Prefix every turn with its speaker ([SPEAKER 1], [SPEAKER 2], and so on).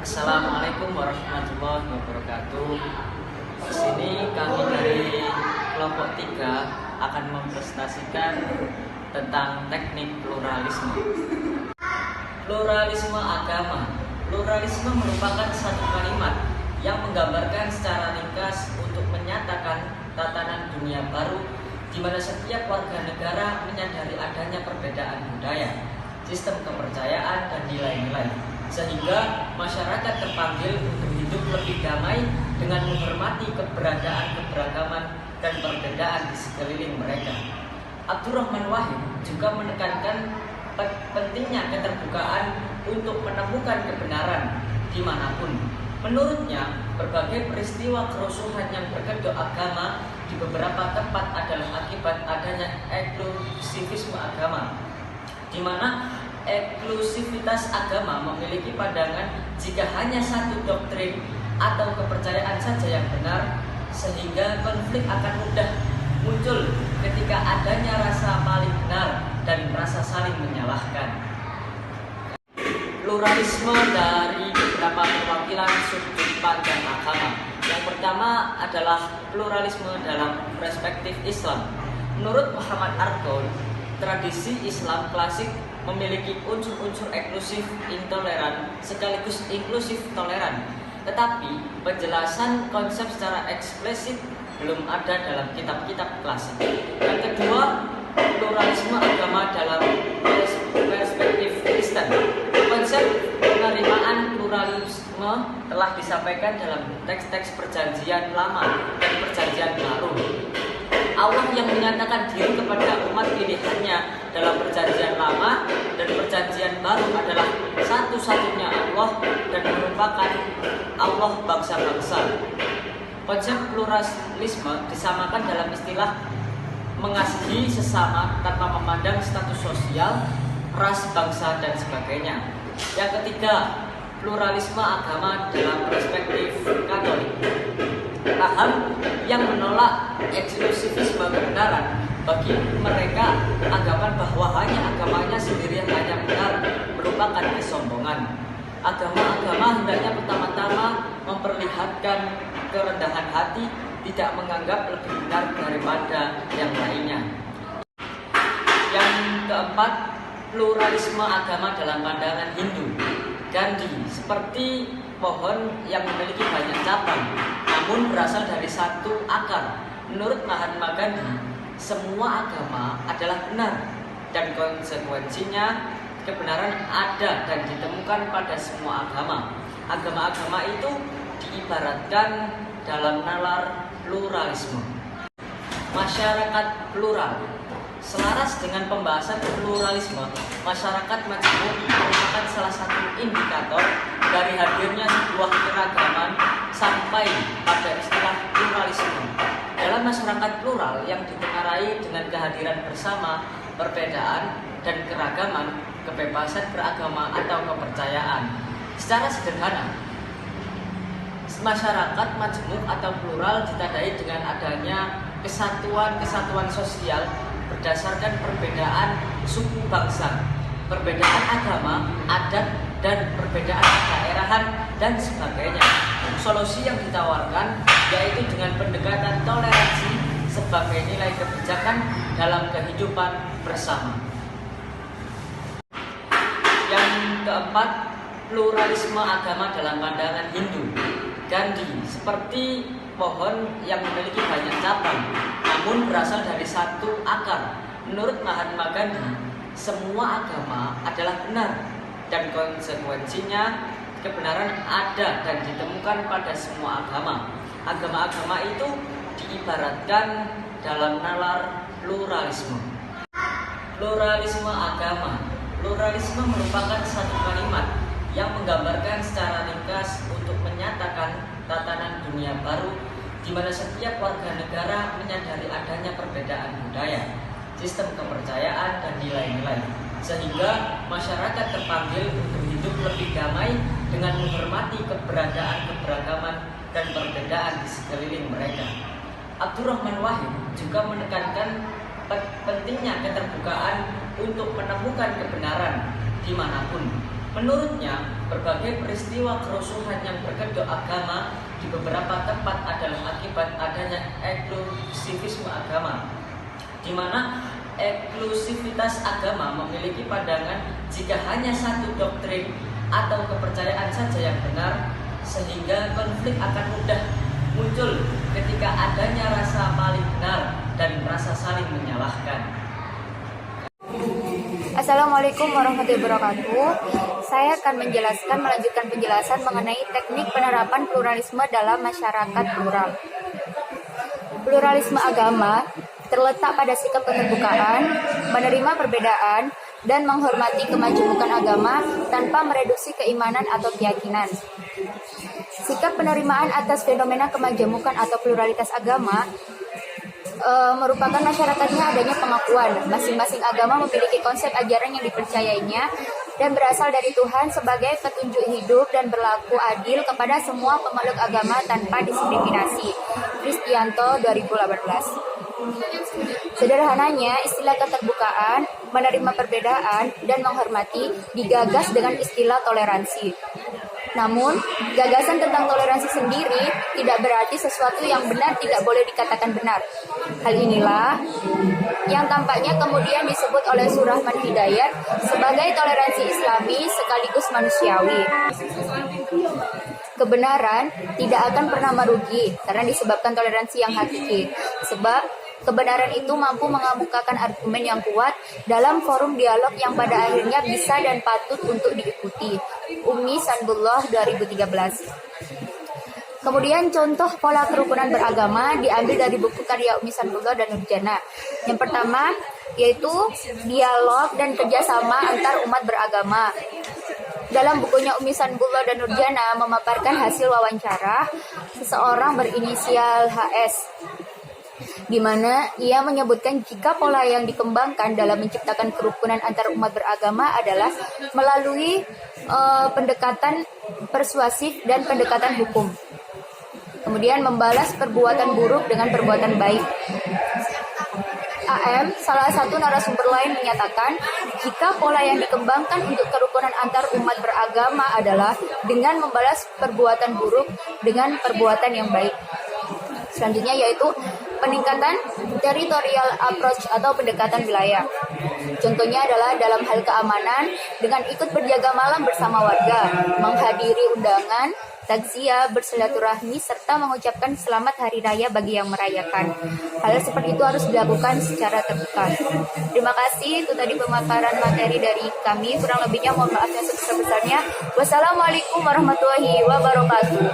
[SPEAKER 1] Assalamualaikum warahmatullahi wabarakatuh. Di sini kami dari kelompok 3 akan mempresentasikan tentang teknik pluralisme. Pluralisme agama. Pluralisme merupakan satu kalimat yang menggambarkan secara ringkas untuk menyatakan tatanan dunia baru di mana setiap warga negara menyadari adanya perbedaan budaya, sistem kepercayaan, dan nilai-nilai, sehingga masyarakat terpanggil untuk hidup lebih damai dengan menghormati keberagaman dan perbedaan di sekeliling mereka. Abdurrahman Wahid juga menekankan pentingnya keterbukaan untuk menemukan kebenaran dimanapun. Menurutnya, berbagai peristiwa kerusuhan yang berkedok agama di beberapa tempat adalah akibat adanya eksklusivisme agama, di mana eksklusivitas agama memiliki pandangan jika hanya satu doktrin atau kepercayaan saja yang benar, sehingga konflik akan mudah muncul ketika adanya rasa paling benar dan rasa saling menyalahkan. Pluralisme dari beberapa perwakilan sudut pandang agama. Yang pertama adalah pluralisme dalam perspektif Islam. Menurut Muhammad Argol, tradisi Islam klasik memiliki unsur-unsur eksklusif intoleran sekaligus inklusif toleran. Tetapi penjelasan konsep secara eksplisit belum ada dalam kitab-kitab klasik. Yang kedua, pluralisme agama dalam perspektif Kristen. Konsep penerimaan pluralisme telah disampaikan dalam teks-teks perjanjian lama dan perjanjian baru. Allah yang menyatakan diri kepada umat pilihannya dalam perjanjian lama dan perjanjian baru adalah satu-satunya Allah dan merupakan Allah bangsa-bangsa. Konsep pluralisme disamakan dalam istilah mengasihi sesama tanpa memandang status sosial, ras, bangsa, dan sebagainya. Yang ketiga, pluralisme agama dalam perspektif Katolik. Paham yang menolak eksklusivisme kebenaran. Bagi mereka, anggapan bahwa hanya agamanya sendiri yang hanya benar merupakan kesombongan. Agama-agama hendaknya pertama-tama memperlihatkan kerendahan hati, tidak menganggap lebih benar daripada yang lainnya. Yang keempat, pluralisme agama dalam pandangan Hindu. Gandhi seperti pohon yang memiliki banyak cabang, namun berasal dari satu akar. Menurut Mahatma Gandhi, semua agama adalah benar dan konsekuensinya kebenaran ada dan ditemukan pada semua agama. Agama-agama itu diibaratkan dalam nalar pluralisme. Masyarakat plural. Selaras dengan pembahasan pluralisme, masyarakat majemuk merupakan salah satu indikator dari hadirnya sebuah keragaman sampai pada istilah pluralisme. Dalam masyarakat plural yang ditengarai dengan kehadiran bersama, perbedaan, dan keragaman, kebebasan beragama atau kepercayaan. Secara sederhana, masyarakat majemuk atau plural ditandai dengan adanya kesatuan sosial berdasarkan perbedaan suku bangsa, perbedaan agama, adat, dan perbedaan kedaerahan, dan sebagainya. Solusi yang ditawarkan yaitu dengan pendekatan toleransi sebagai nilai kebijakan dalam kehidupan bersama. Yang keempat, pluralisme agama dalam pandangan Hindu. Gandhi seperti pohon yang memiliki banyak cabang, namun berasal dari satu akar. Menurut Mahatma Gandhi, semua agama adalah benar dan konsekuensinya kebenaran ada dan ditemukan pada semua agama. Agama-agama itu diibaratkan dalam nalar pluralisme. Pluralisme agama. Pluralisme merupakan satu kalimat yang menggambarkan secara ringkas untuk menyatakan tatanan dunia baru di mana setiap warga negara menyadari adanya perbedaan budaya, sistem kepercayaan, dan nilai-nilai, sehingga masyarakat terpanggil untuk hidup lebih damai dengan menghormati keberagaman dan perbedaan di sekeliling mereka. Abdurrahman Wahid juga menekankan pentingnya keterbukaan untuk menemukan kebenaran dimanapun. Menurutnya, berbagai peristiwa kerusuhan yang berkedok agama di beberapa tempat adalah akibat adanya eksklusivisme agama, di mana eksklusivitas agama memiliki pandangan jika hanya satu doktrin atau kepercayaan saja yang benar, sehingga konflik akan mudah muncul ketika adanya rasa paling benar dan rasa saling menyalahkan.
[SPEAKER 2] Assalamualaikum warahmatullahi wabarakatuh. Saya akan melanjutkan penjelasan mengenai teknik penerapan pluralisme dalam masyarakat plural. Pluralisme agama terletak pada sikap keterbukaan, menerima perbedaan, dan menghormati kemajemukan agama tanpa mereduksi keimanan atau keyakinan. Sikap penerimaan atas fenomena kemajemukan atau pluralitas agama merupakan masyarakatnya adanya pengakuan masing-masing agama memiliki konsep ajaran yang dipercayainya dan berasal dari Tuhan sebagai petunjuk hidup dan berlaku adil kepada semua pemeluk agama tanpa diskriminasi. Kristianto 2018. Sederhananya, istilah keterbukaan, menerima perbedaan, dan menghormati digagas dengan istilah toleransi. Namun, gagasan tentang toleransi sendiri tidak berarti sesuatu yang benar tidak boleh dikatakan benar. Hal inilah yang tampaknya kemudian disebut oleh Surahman Hidayat sebagai toleransi Islami sekaligus manusiawi. Kebenaran tidak akan pernah merugi karena disebabkan toleransi yang hakiki. Sebab kebenaran itu mampu mengemukakan argumen yang kuat dalam forum dialog yang pada akhirnya bisa dan patut untuk diikuti. Umi Sanbullah 2013. Kemudian contoh pola kerukunan beragama diambil dari buku karya Umi Sanbullah dan Nurjana. Yang pertama yaitu dialog dan kerjasama antar umat beragama. Dalam bukunya Umi Sanbullah dan Nurjana memaparkan hasil wawancara seseorang berinisial HS, di mana ia menyebutkan jika pola yang dikembangkan dalam menciptakan kerukunan antar umat beragama adalah melalui pendekatan persuasif dan pendekatan hukum. Kemudian membalas perbuatan buruk dengan perbuatan baik. AM, salah satu narasumber lain menyatakan, jika pola yang dikembangkan untuk kerukunan antar umat beragama adalah dengan membalas perbuatan buruk dengan perbuatan yang baik. Selanjutnya yaitu peningkatan territorial approach atau pendekatan wilayah. Contohnya adalah dalam hal keamanan dengan ikut berjaga malam bersama warga, menghadiri undangan, takziah, bersilaturahmi, serta mengucapkan selamat hari raya bagi yang merayakan. Hal seperti itu harus dilakukan secara terbuka. Terima kasih, itu tadi pemaparan materi dari kami. Kurang lebihnya mohon maaf yang sebesar-besarnya. Wassalamualaikum warahmatullahi wabarakatuh.